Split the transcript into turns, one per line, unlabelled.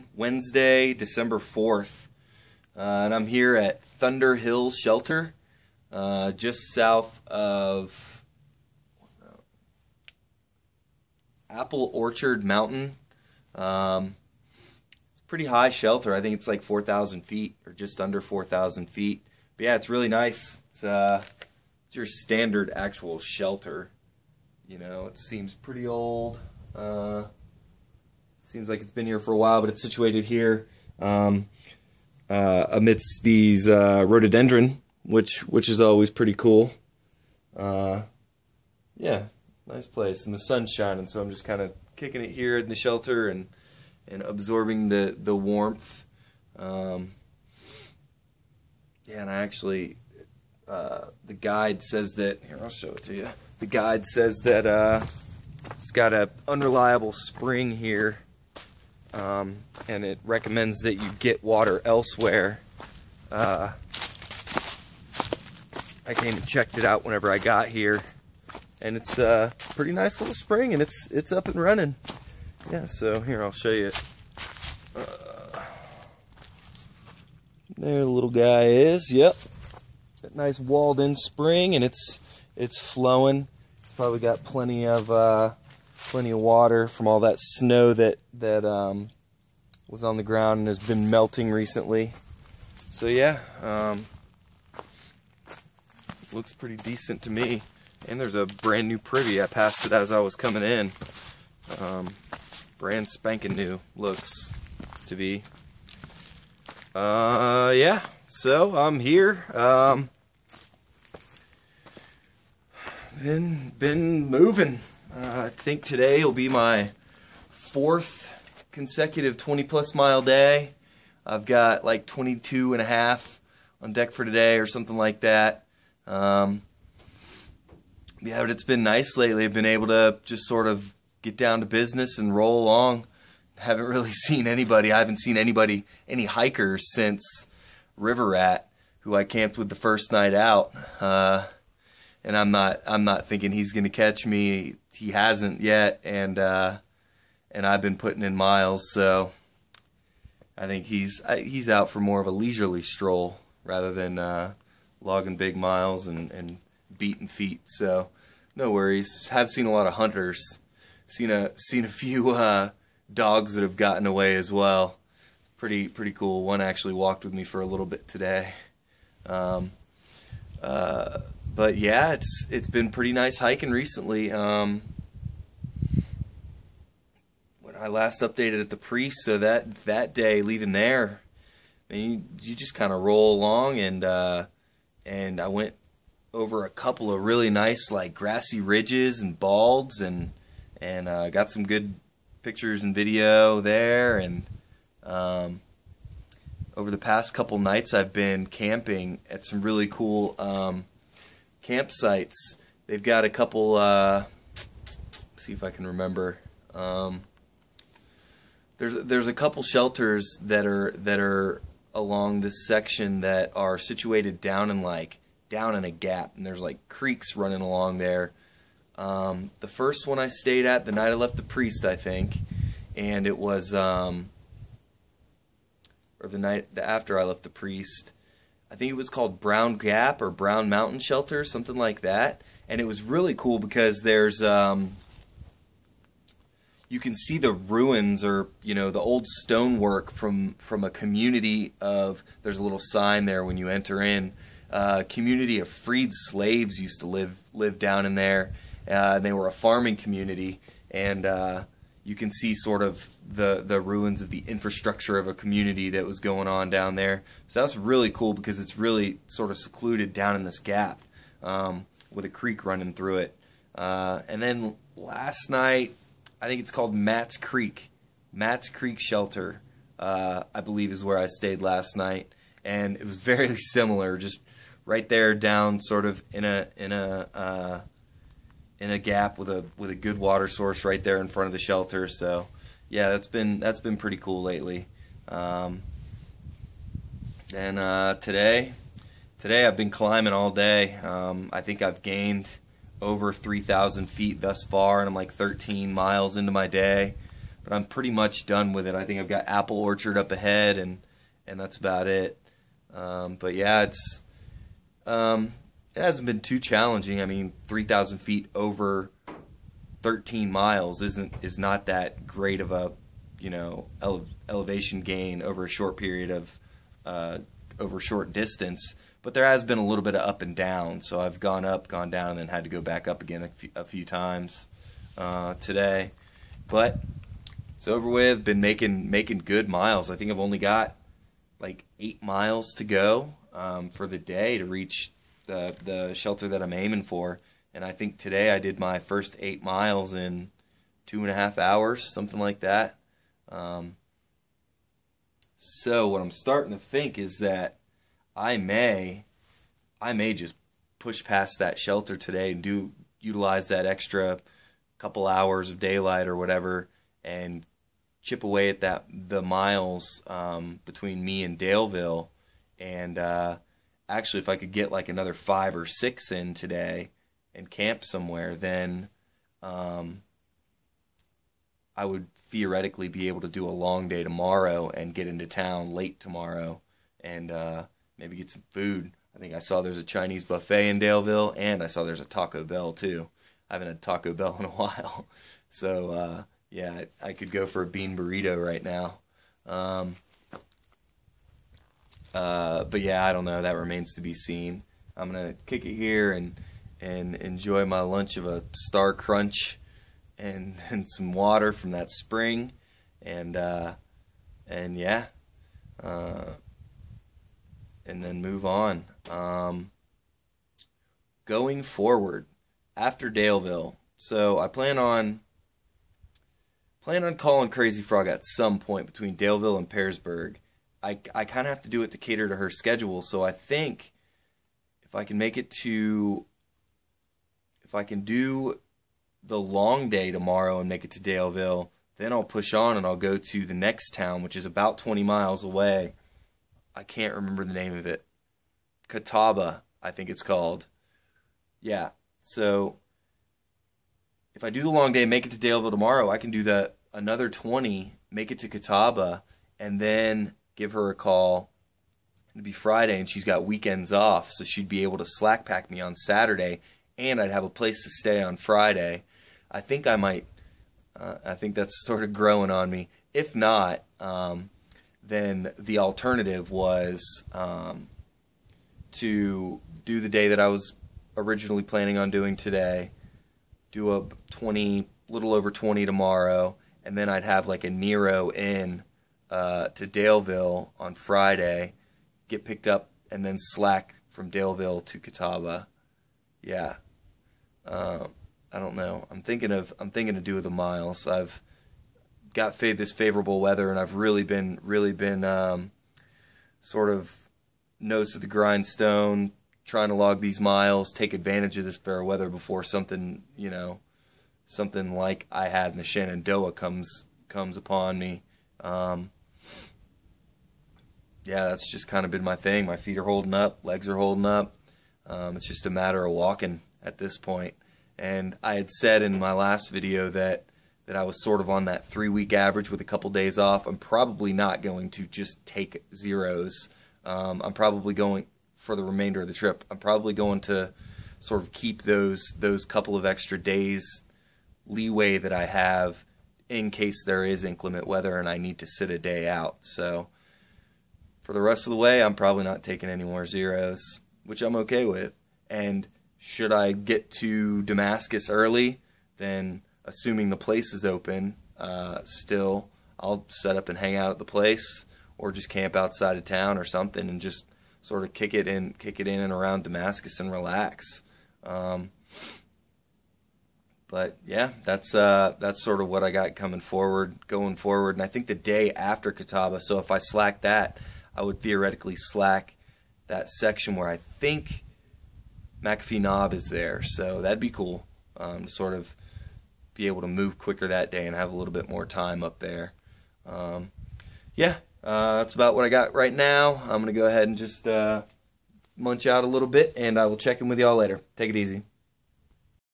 morning, Wednesday, December 4th, and I'm here at Thunder Hill Shelter, just south of Apple Orchard Mountain. It's a pretty high shelter. I think it's like 4,000 feet, or just under 4,000 feet. But yeah, it's really nice. It's your standard actual shelter. You know, it seems pretty old. Seems like it's been here for a while, but it's situated here amidst these rhododendron, which is always pretty cool. Yeah, nice place, and the sun's shining, so I'm just kind of kicking it here in the shelter and absorbing the warmth. Yeah, and I actually the guide says that, here, I'll show it to you. The guide says that it's got an unreliable spring here, and it recommends that you get water elsewhere. I came and checked it out whenever I got here, and it's a pretty nice little spring, and it's up and running. Yeah, so here, I'll show you. There the little guy is. Yep, that nice walled-in spring, and it's flowing. It's probably got plenty of water from all that snow that was on the ground and has been melting recently. So yeah, looks pretty decent to me. And there's a brand new privy. I passed it as I was coming in. Brand spanking new looks to be. Yeah, so I'm here. Been moving. I think today will be my 4th consecutive 20+ mile day. I've got like 22.5 on deck for today or something like that. Yeah, but it's been nice lately. I've been able to just sort of get down to business and roll along. Haven't really seen anybody. I haven't seen any hikers since River Rat, who I camped with the first night out. And I'm not thinking he's going to catch me. He hasn't yet, and I've been putting in miles, so I think he's out for more of a leisurely stroll rather than logging big miles and beating feet. So no worries. Have seen a lot of hunters. Seen a few dogs that have gotten away as well. Pretty cool. One actually walked with me for a little bit today. But yeah, it's been pretty nice hiking recently. When I last updated at the Priest, so that day leaving there, I mean, you just kind of roll along, and I went over a couple of really nice like grassy ridges and balds, and got some good pictures and video there. And over the past couple nights, I've been camping at some really cool campsites. They've got a couple. See if I can remember. There's a couple shelters that are along this section that are situated down in a gap, and there's like creeks running along there. The first one I stayed at the night I left the Priest, I think, and it was or the night after I left the Priest. I think it was called Brown Gap or Brown Mountain Shelter, something like that. And it was really cool because there's you can see the ruins, or the old stonework from a community of. There's a little sign there when you enter in. Community of freed slaves used to live down in there. They were a farming community, and you can see sort of the ruins of the infrastructure of a community that was going on down there. So that's really cool because it's really sort of secluded down in this gap with a creek running through it. And then last night, I think it's called Matt's Creek. Matt's Creek Shelter, I believe, is where I stayed last night, and it was very similar, just right there down sort of in a gap with a good water source right there in front of the shelter. So yeah, that's been pretty cool lately. And today I've been climbing all day. I think I've gained over 3,000 feet thus far, and I'm like 13 miles into my day. But but I'm pretty much done with it. I think I've got apple orchard up ahead, and that's about it. But yeah, it hasn't been too challenging. I mean, 3,000 feet over 13 miles is not that great of a, you know, elevation gain over a short period of over a short distance. But there has been a little bit of up and down, so I've gone up, gone down, and then had to go back up again a few times today. But it's over with. Been making good miles. I think I've only got like 8 miles to go for the day to reach the shelter that I'm aiming for. And I think today I did my first 8 miles in 2.5 hours, something like that. So what I'm starting to think is that I may just push past that shelter today and utilize that extra couple hours of daylight or whatever, and chip away at the miles between me and Daleville. And actually, if I could get like another 5 or 6 in today and camp somewhere, then I would theoretically be able to do a long day tomorrow and get into town late tomorrow and maybe get some food. I think I saw there's a Chinese buffet in Daleville, and I saw there's a Taco Bell too. I haven't had Taco Bell in a while. So yeah, I could go for a bean burrito right now. But yeah, I don't know. That remains to be seen. I'm gonna kick it here and enjoy my lunch of a Star Crunch and some water from that spring, and yeah, and then move on. Going forward after Daleville, so I plan on calling Crazy Frog at some point between Daleville and Pearsburg. I kind of have to do it to cater to her schedule, so I think if I can do the long day tomorrow and make it to Daleville, then I'll push on and I'll go to the next town, which is about 20 miles away. I can't remember the name of it. Catawba, I think it's called. Yeah, so if I do the long day and make it to Daleville tomorrow, I can do another 20, make it to Catawba, and then give her a call. It'd be Friday, and she's got weekends off, so she'd be able to slack pack me on Saturday, and I'd have a place to stay on Friday. I think I might. I think that's sort of growing on me. If not, then the alternative was to do the day that I was originally planning on doing today, do a little over 20 tomorrow, and then I'd have like a Nero in to Daleville on Friday, get picked up, and then slack from Daleville to Catawba. Yeah. I don't know. I'm thinking of doing the miles. I've got this favorable weather, and I've really been sort of nose to the grindstone, trying to log these miles, take advantage of this fair weather before something like I had in the Shenandoah comes upon me. Yeah, that's just kind of been my thing. My feet are holding up, legs are holding up. It's just a matter of walking at this point. And I had said in my last video that I was sort of on that 3-week average with a couple days off. I'm probably not going to just take zeros. I'm probably going, for the remainder of the trip, I'm probably going to sort of keep those couple of extra days leeway that I have in case there is inclement weather and I need to sit a day out. So for the rest of the way, I'm probably not taking any more zeros, which I'm okay with. And should I get to Damascus early, then assuming the place is open still, I'll set up and hang out at the place, or just camp outside of town or something and just sort of kick it in and around Damascus and relax. But yeah, that's sort of what I got going forward. And I think the day after Catawba, so if I slack that, I would theoretically slack that section where I think McAfee Knob is there. So that'd be cool to sort of be able to move quicker that day and have a little bit more time up there. Yeah, that's about what I got right now. I'm going to go ahead and just munch out a little bit, and I will check in with y'all later. Take it easy.